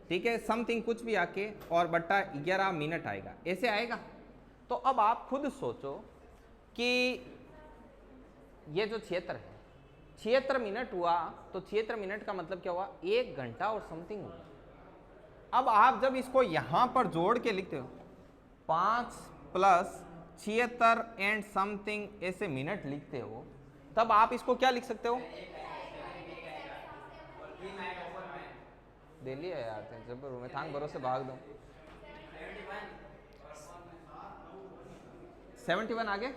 ठीक है, समथिंग कुछ भी आके और बट्टा 11 मिनट आएगा, ऐसे आएगा। तो अब आप खुद सोचो कि ये जो 76 है 76 मिनट हुआ, तो 76 मिनट का मतलब क्या हुआ 1 घंटा और समथिंग हुआ। अब आप जब इसको यहां पर जोड़ के लिखते हो 5 + 76 एंड समथिंग ऐसे मिनट लिखते हो, तब आप इसको क्या लिख सकते हो, दिल्ली है यार जब मैं थांग भरोसे भाग दूं 71 आगे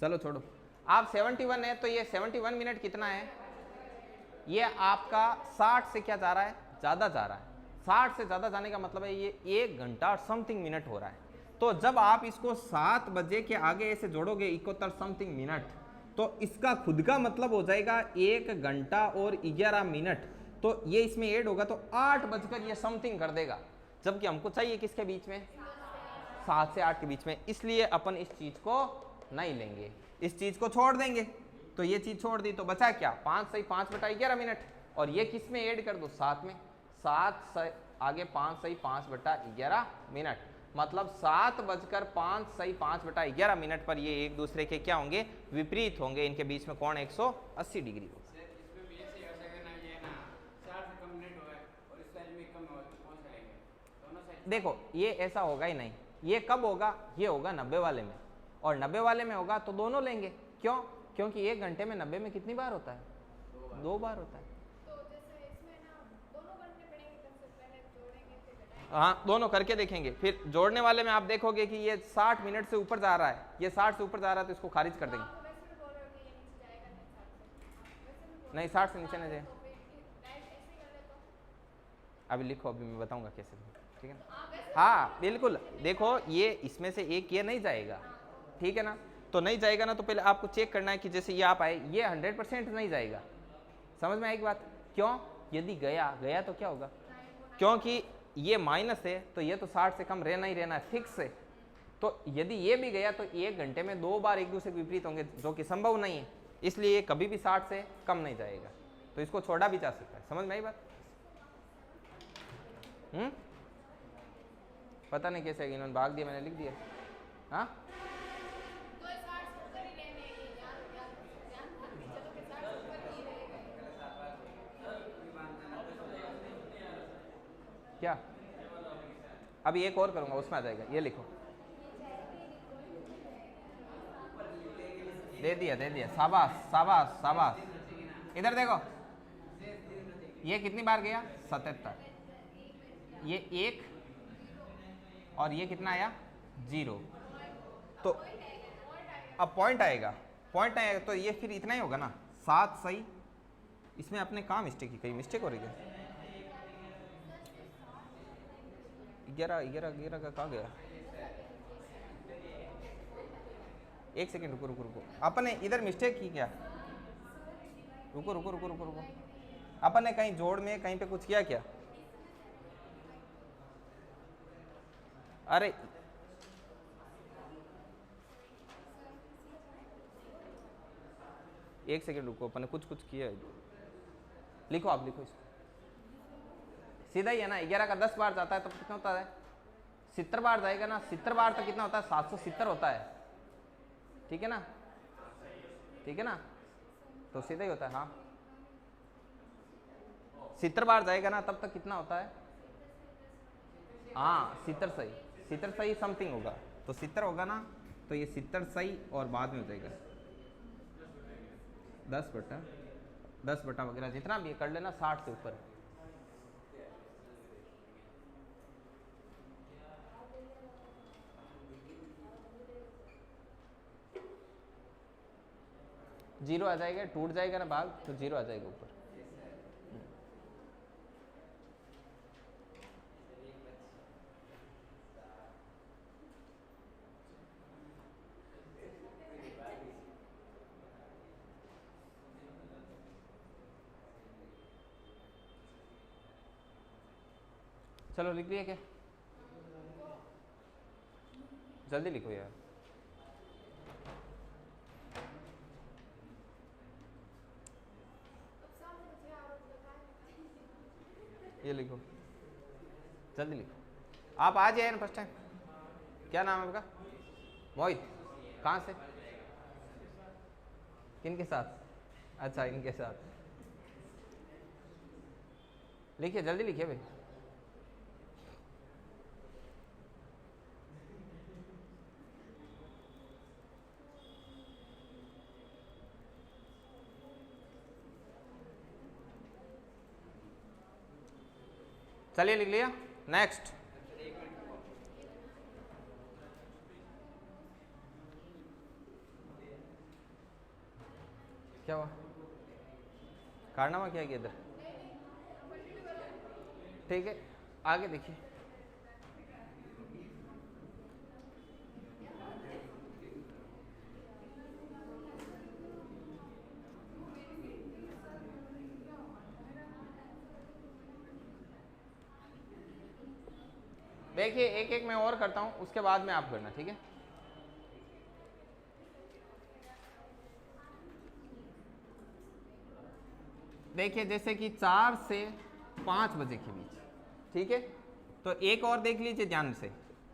चलो छोड़ो, आप 71 है तो ये 71 मिनट कितना है, ये आपका 60 से क्या जा रहा है, ज़्यादा जा रहा है। 60 से ज़्यादा जाने का मतलब है ये 1 घंटा और समथिंग मिनट हो रहा है। तो जब आप इसको 7 बजे के आगे ऐसे जोड़ोगे 71 समथिंग मिनट, तो इसका खुद का मतलब हो जाएगा 1 घंटा और 11 मिनट। तो ये इसमें ऐड होगा तो 8 बजकर ये समथिंग कर देगा, जबकि हमको चाहिए किसके बीच में, 7 से 8 के बीच में। इसलिए अपन इस चीज़ को नहीं लेंगे, इस चीज़ को छोड़ देंगे। तो ये चीज़ छोड़ दी तो बचा क्या, 5 सही 5 बटा 11 मिनट, और ये किस में ऐड कर दो, 7 में। 7 से आगे 5 सही 5 बटा 11 मिनट, मतलब 7 बजकर 5 सही 5 बटा 11 मिनट पर ये एक दूसरे के क्या होंगे, विपरीत होंगे। इनके बीच में कोण 180 डिग्री होगा। देखो ये ऐसा होगा ही नहीं, ये कब होगा, ये होगा 90 वाले में, और 90 वाले में होगा तो दोनों लेंगे। क्यों, क्योंकि 1 घंटे में 90 में कितनी बार होता है, 2 बार होता है। तो जैसे इसमें ना दोनों करने पड़ेंगे, सबसे पहले जोड़ेंगे फिर घटाएंगे। हाँ दोनों करके देखेंगे। फिर जोड़ने वाले में आप देखोगे कि ये 60 मिनट से ऊपर जा रहा है, ये 60 से ऊपर जा रहा है तो इसको खारिज कर देंगे। आप वैसे भी बोल रहे हो कि ये नीचे जाएगा नहीं 60 से, वैसे भी बोल नहीं रहे हो। 60 से नीचे नहीं जाए। तो फिर डायरेक्ट ऐसे ही कर ले तो। अभी लिखो, अभी मैं बताऊंगा कैसे, ठीक है ना। हाँ वैसे हाँ बिल्कुल, देखो ये इसमें से एक ये नहीं जाएगा, ठीक है ना। तो नहीं जाएगा ना, तो पहले आपको चेक करना है कि जैसे ये आप आए, ये 100% नहीं जाएगा। समझ में आएगी बात, क्यों, यदि गया गया तो क्या होगा, क्योंकि ये माइनस है तो ये तो 60 से कम रहना ही रहना है, फिक्स है। तो यदि ये भी गया तो 1 घंटे में 2 बार एक दूसरे के विपरीत होंगे, जो कि संभव नहीं है। इसलिए ये कभी भी 60 से कम नहीं जाएगा, तो इसको छोड़ा भी जा सकता है। समझ में आई बात। पता नहीं कैसे, इन्होंने भाग दिया, मैंने लिख दिया। हाँ तो 60 से ऊपर ही रहने हैं, ध्यान चलो कि 60 से ऊपर ही रहेगा। क्या, अभी एक और करूंगा उसमें आ जाएगा, ये लिखो। दे दिया, शाबाश शाबाश शाबाश। इधर देखो, ये कितनी बार गया, 77, ये 1 और ये कितना आया, 0। तो अब पॉइंट आएगा, पॉइंट आएगा तो ये फिर इतना ही होगा ना, 7 सही। इसमें अपने कहाँ मिस्टेक की, कहीं मिस्टेक हो रही है। 11 का कहाँ गया, 1 सेकेंड रुको, अपने इधर मिस्टेक की क्या, रुको। अपन ने कहीं जोड़ में कहीं पे कुछ किया क्या, अरे एक सेकेंड रुको, अपन ने कुछ किया है। लिखो, आप लिखो इसको, सीधा ही है ना। 11 का 10 बार जाता है तो कितना होता है, 70 बार जाएगा ना, 70 बार तो कितना होता है, 770 होता है, ठीक है ना, ठीक है ना। तो सीधा ही होता है। हाँ 70 बार जाएगा ना, तब तक कितना होता है, हाँ 70 सही समथिंग होगा। तो 70 होगा ना, तो ये 70 सही और बाद में हो जाएगा 10 बटा वगैरह जितना भी कर लेना, 60 से ऊपर। जीरो आ जाएगा, टूट जाएगा ना भाग, तो 0 आ जाएगा ऊपर। चलो लिख दिया क्या, जल्दी लिखो यार। ये लिखो, जल्दी लिखो। आप आ जाए ना फर्स्ट टाइम। क्या नाम है आपका, मोहित, कहाँ से, किनके साथ, अच्छा इनके साथ। लिखिए, जल्दी लिखिए भाई। चलिए लिख लिया, नेक्स्ट। क्या हुआ? कारनामा क्या किया इधर? ठीक है, आगे देखिए। देखिए एक एक मैं और करता हूं, उसके बाद में आप करना, ठीक है? देखिए जैसे कि 4 से 5 बजे के बीच, ठीक है? तो एक और देख लीजिए ध्यान से,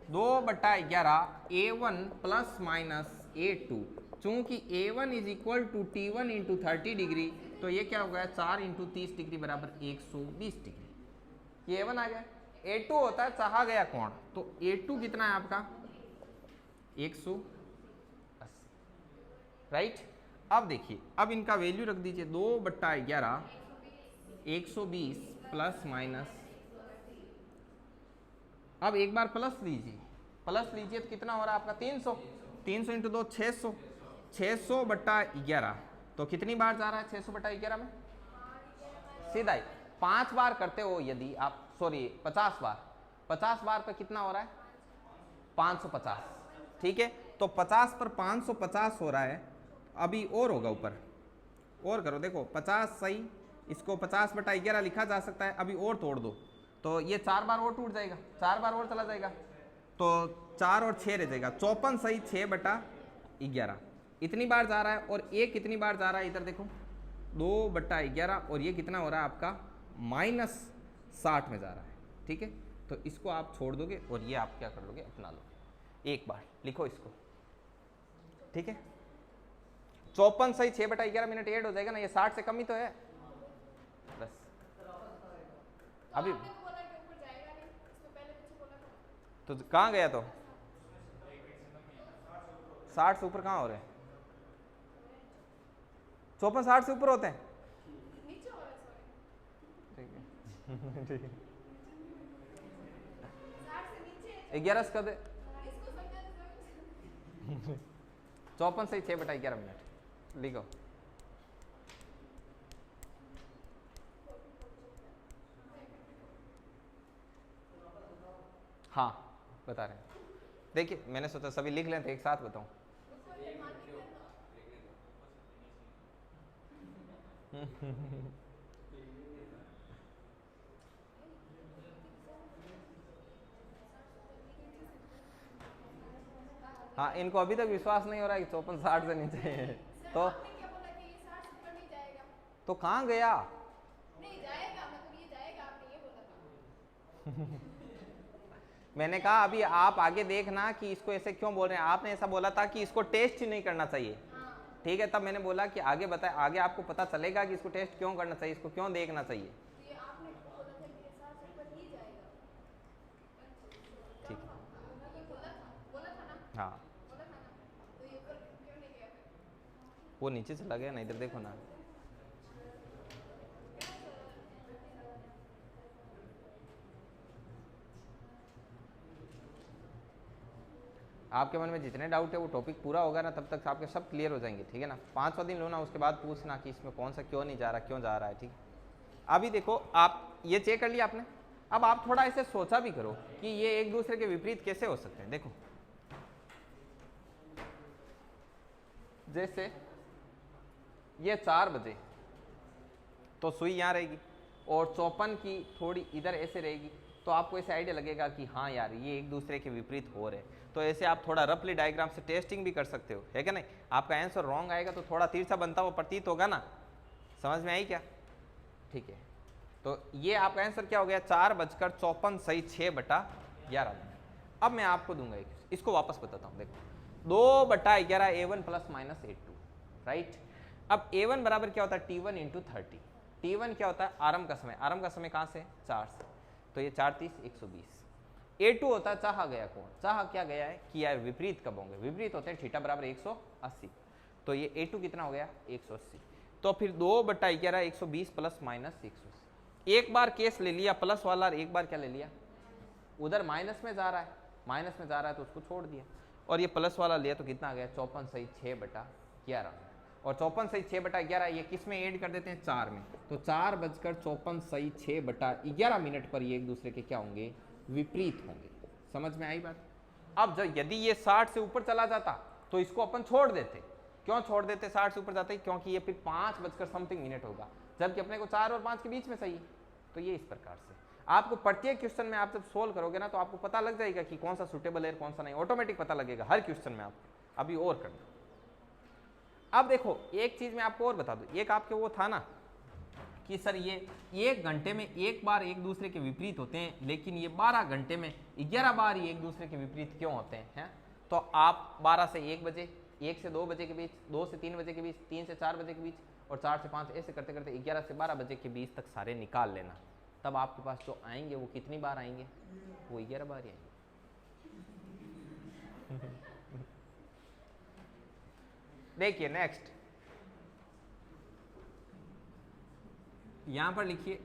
2/11 A1 प्लस माइनस A2, चूंकि A1 is equal to T1 into 30 degree, तो ये क्या हो गया? 4 इंटू 30 डिग्री बराबर 120 डिग्री। ये A1 आ गया। A2 होता है चाहा गया कोण, तो A2 कितना है आपका? 180, राइट? अब देखिए, अब इनका वैल्यू रख दीजिए, 2/11 120 प्लस माइनस, अब एक बार प्लस लीजिए, प्लस लीजिए तो कितना हो रहा है आपका? 300, 300 इंटू 2 600, 600/11, तो कितनी बार जा रहा है 600/11 में? सीधा ही 5 बार करते हो यदि आप, सॉरी 50 बार, 50 बार पे कितना हो रहा है? 550, ठीक है? तो 50 पर 550 हो रहा है। अभी और होगा ऊपर, और करो, देखो 50 सही, इसको 50/11 लिखा जा सकता है। अभी और तोड़ दो तो ये 4 बार और टूट जाएगा, 4 बार और चला जाएगा, तो 4 और 6 रह जाएगा, 54 सही 6/11 इतनी बार जा रहा है। और ये कितनी बार जा रहा है? इधर देखो 2/11, और ये कितना हो रहा है आपका? -60 में जा रहा है, ठीक है? तो इसको आप छोड़ दोगे और ये आप क्या कर लोगे? अपना लोगे। एक बार लिखो इसको, ठीक है? 54 सही 6/11 मिनट ऐड हो जाएगा ना, ये 60 से कम ही तो है बस। अभी आपने तो बोला कि ऊपर जाएगा नहीं, इसमें पहले पीछे बोला था। तो कहाँ गया? तो 60 से ऊपर कहाँ हो रहे हैं? 54 60 से ऊपर होते हैं, नीचे हो रहा है, सॉरी। ठीक है ठीक है। 60 से नीचे 11 कर दे, इसको समझा दो। 54 सही 6/11 मिनट लिखो। हाँ बता रहे हैं, देखिए मैंने सोचा सभी लिख लें तो एक साथ बताऊं। हाँ, इनको अभी तक विश्वास नहीं हो रहा है कि 54 60 से नीचे है, तो आपने क्या बोला कि ये 60 से ऊपर नहीं जाएगा? तो कहाँ गया? नहीं जाएगा, मतलब ये जाएगा, आपने ये बोला था। मैंने कहा अभी आप आगे देखना कि इसको ऐसे क्यों बोल रहे हैं। आपने ऐसा बोला था कि इसको टेस्ट ही नहीं करना चाहिए, ठीक है? तब मैंने बोला कि आगे बताए, आगे आपको पता चलेगा कि इसको टेस्ट क्यों करना चाहिए, इसको क्यों देखना चाहिए, ये आपने बोला था कि ये 60 से ऊपर ही जाएगा, ठीक है? ये बोला था ना, हाँ, बोला था ना, तो ये ऊपर क्यों नहीं गया फिर? वो नीचे चला गया ना, इधर देखो ना। आपके मन में जितने डाउट है वो टॉपिक पूरा होगा ना, तब तक आपके सब क्लियर हो जाएंगे, ठीक है ना? 5वां दिन लो ना, उसके बाद पूछना कि इसमें कौन सा क्यों नहीं जा रहा, क्यों जा रहा है, ठीक है? अभी देखो आप ये चेक कर लिया आपने, अब आप थोड़ा ऐसे सोचा भी करो कि ये एक दूसरे के विपरीत कैसे हो सकते हैं। देखो जैसे ये 4 बजे तो सुई यहाँ रहेगी और 54 की थोड़ी इधर ऐसे रहेगी, तो आपको ऐसे आइडिया लगेगा कि हाँ यार ये एक दूसरे के विपरीत हो रहे हैं। तो ऐसे आप थोड़ा रफली डायग्राम से टेस्टिंग भी कर सकते हो, है क्या नहीं? आपका आंसर रॉन्ग आएगा तो थोड़ा तिरछा बनता हुआ प्रतीत होगा ना, समझ में आई क्या? ठीक है, तो ये आपका आंसर क्या हो गया? 4:54 सही 6/11। अब मैं आपको दूंगा एक, इसको वापस बताता हूँ। देखो 2/11 A1 plus minus A2, right? अब A1 बराबर क्या होता है? T1 into 30। T1 क्या होता है? आरंभ का समय, आरंभ का समय कहाँ से? 4 से, तो ये 4 30 120। A2 होता है चाहा गया कोण, चाहा क्या गया है कि यार विपरीत कब होंगे? विपरीत होते हैं थीटा बराबर 180, तो ये A2 कितना हो गया? 180। तो फिर 2/11 120 प्लस माइनस 180। एक बार केस ले लिया प्लस वाला, एक बार क्या ले लिया? उधर माइनस में जा रहा है, माइनस में जा रहा है तो उसको छोड़ दिया, और ये प्लस वाला लिया तो कितना आ गया? 54 सही 6/11। और 54 सही 6/11 ये किस में ऐड कर देते हैं, 4 में। तो 4:54 सही 6/11 मिनट पर ये एक दूसरे के क्या होंगे, विपरीत होंगे। समझ में आई बात। अब जब यदि ये 60 से ऊपर चला जाता तो इसको अपन छोड़ देते। क्यों छोड़ देते 60 से ऊपर जाते, क्योंकि ये फिर 5 मिनट होगा, जबकि अपने को 4 और 5 के बीच में सही है। तो ये इस प्रकार से आपको प्रत्येक क्वेश्चन में आप जब सोल्व करोगे ना तो आपको पता लग जाएगा कि कौन सा सुटेबल है कौन सा नहीं, ऑटोमेटिक पता लगेगा हर क्वेश्चन में आपको। अभी और करना। अब देखो एक चीज मैं आपको और बता दूं, एक आपके वो था ना कि सर ये 1 घंटे में एक बार एक दूसरे के विपरीत होते हैं, लेकिन ये 12 घंटे में 11 बार ही एक दूसरे के विपरीत क्यों होते हैं? तो आप 12 से 1 बजे, 1 से 2 बजे के बीच, 2 से 3 बजे के बीच, 3 से 4 बजे के बीच और 4 से 5 ऐसे करते करते 11 से 12 बजे के बीच तक सारे निकाल लेना। तब आपके पास जो आएंगे वो कितनी बार आएंगे, वो 11 बार ही आएंगे। देखिए नेक्स्ट यहां पर लिखिए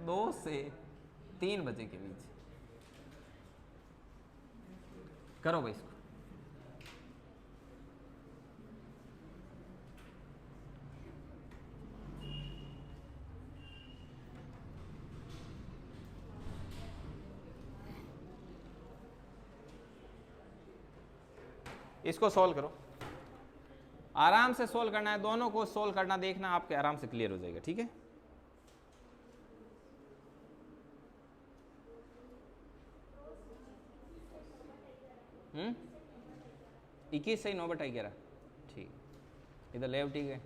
2 से 3 बजे के बीच। करो भाई इसको। इसको सोल्व करो, आराम से सोल्व करना है, दोनों को सोल्व करना, देखना आपके आराम से क्लियर हो जाएगा। ठीक है, हम्म 21 सही 9/11। ठीक, इधर लेफ्ट ही गए।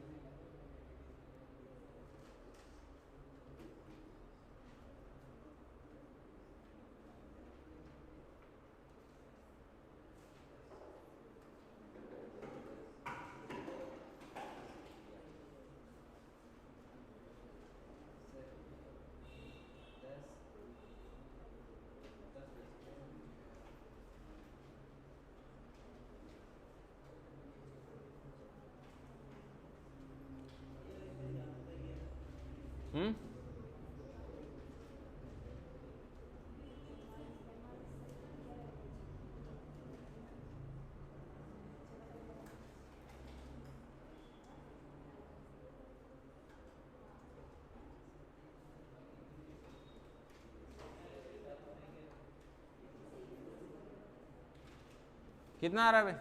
कितना आ रहा है भाई,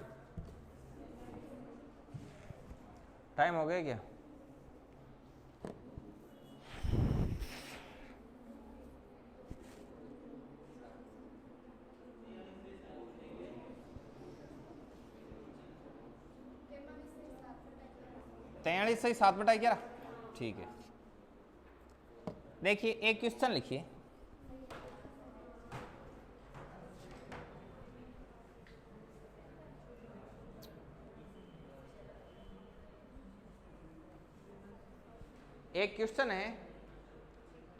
टाइम हो गया क्या? तैयारी सही 7/11। ठीक है, देखिए एक क्वेश्चन लिखिए, एक क्वेश्चन है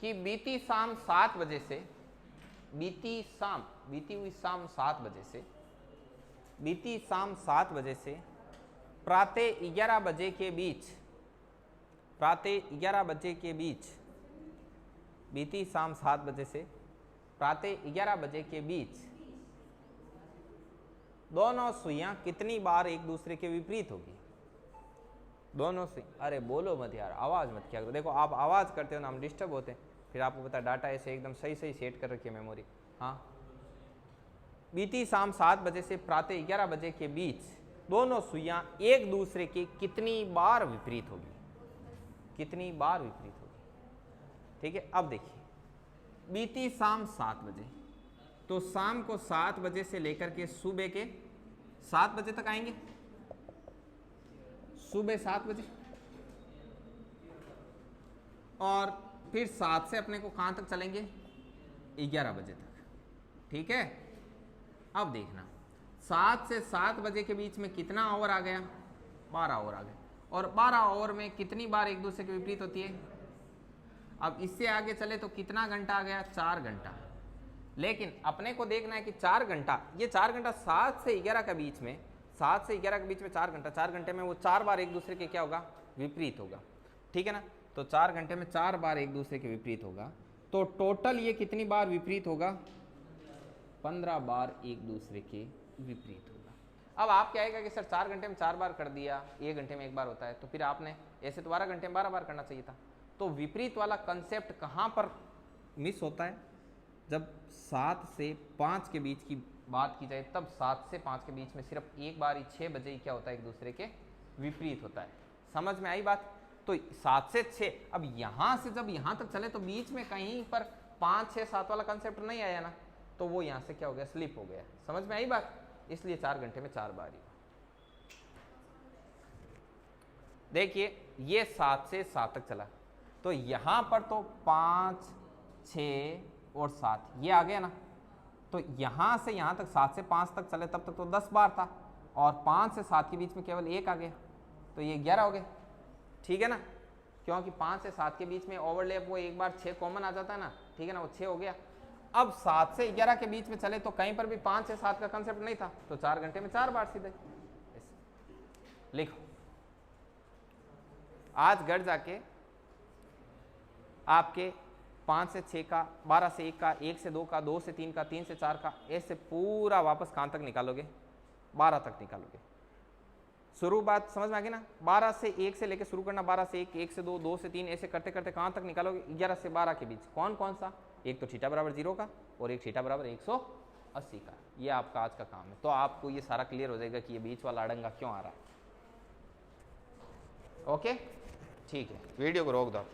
कि बीती शाम 7 बजे से, बीती हुई शाम 7 बजे से, बीती शाम 7 बजे से प्रातः 11 बजे के बीच, प्रातः 11 बजे के बीच, बीती शाम 7 बजे से प्रातः 11 बजे के बीच दोनों सुइयां कितनी बार एक दूसरे के विपरीत होगी? दोनों से, अरे बोलो मत यार, आवाज मत किया करो। देखो आप आवाज करते हो ना, हम डिस्टर्ब होते हैं, फिर आपको पता डाटा ऐसे एकदम सही सही सेट कर रखी है मेमोरी। हाँ, बीती शाम 7 बजे से प्रातः 11 बजे के बीच दोनों सुइयां एक दूसरे के कितनी बार विपरीत होगी, कितनी बार विपरीत होगी? ठीक है, अब देखिए बीती शाम 7 बजे, तो शाम को 7 बजे से लेकर के सुबह के 7 बजे तक आएंगे, सुबह 7 बजे, और फिर 7 से अपने को कहां तक चलेंगे, 11 बजे तक। ठीक है, अब देखना 7 से 7 बजे के बीच में कितना आवर आ गया, 12 आवर आ गया, और 12 आवर में कितनी बार एक दूसरे के विपरीत होती है? अब इससे आगे चले तो कितना घंटा आ गया, 4 घंटा। लेकिन अपने को देखना है कि 4 घंटा, ये 4 घंटा 7 से 11 के बीच में, 7 से 11 के बीच में 4 घंटा, 4 घंटे में वो 4 बार एक दूसरे के क्या होगा, विपरीत होगा। ठीक है ना, तो 4 घंटे में 4 बार एक दूसरे के विपरीत होगा, तो टोटल ये कितनी बार विपरीत होगा, 15 बार एक दूसरे के विपरीत होगा। अब आप क्या आएगा कि सर 4 घंटे में 4 बार कर दिया, 1 घंटे में 1 बार होता है, तो फिर आपने ऐसे तो 12 घंटे में 12 बार करना चाहिए था। तो विपरीत वाला कंसेप्ट कहाँ पर मिस होता है? जब 7 से 5 के बीच की बात की जाए, तब 7 से 5 के बीच में सिर्फ एक बार ही 6 बजे ही क्या होता है, एक दूसरे के विपरीत होता है। समझ में आई बात? तो 7 से 6, अब यहाँ से जब यहाँ तक चले तो बीच में कहीं पर 5, 6, 7 वाला कंसेप्ट नहीं आया ना, तो वो यहाँ से क्या हो गया, स्लिप हो गया। समझ में आई बात? इसलिए 4 घंटे में 4 बार ही। देखिए ये 7 से 7 तक चला, तो यहाँ पर तो 5, 6 और 7 ये आ गया ना, तो यहाँ से यहाँ तक 7 से 5 तक चले तब तक तो 10 बार था, और 5 से 7 के बीच में केवल 1 आ गया, तो ये 11 हो गए। ठीक है ना, क्योंकि 5 से 7 के बीच में ओवरलैप वो एक बार 6 कॉमन आ जाता है ना, ठीक है ना, वो 6 हो गया। अब 7 से 11 के बीच में चले तो कहीं पर भी 5 से 7 का कंसेप्ट नहीं था, तो 4 घंटे में 4 बार सीधे लिखो। आज घर जाके आपके 5 से 6 का, 12 से 1 का, 1 से 2 का, 2 से 3 का, 3 से 4 का, ऐसे पूरा वापस कहाँ तक निकालोगे, 12 तक निकालोगे। शुरू बात समझ में आ गई ना? 12 से 1 से लेके शुरू करना, 12 से 1, 1 से 2, 2 से 3, ऐसे करते करते कहाँ तक निकालोगे, 11 से 12 के बीच कौन कौन सा, एक तो थीटा बराबर 0 का और एक थीटा बराबर 180 का। ये आपका आज का काम है। तो आपको ये सारा क्लियर हो जाएगा कि ये बीच वाला अड़ंगा क्यों आ रहा है। ओके ठीक है, वीडियो को रोक दो।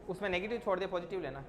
उसमें नेगेटिव छोड़ दे, पॉजिटिव लेना।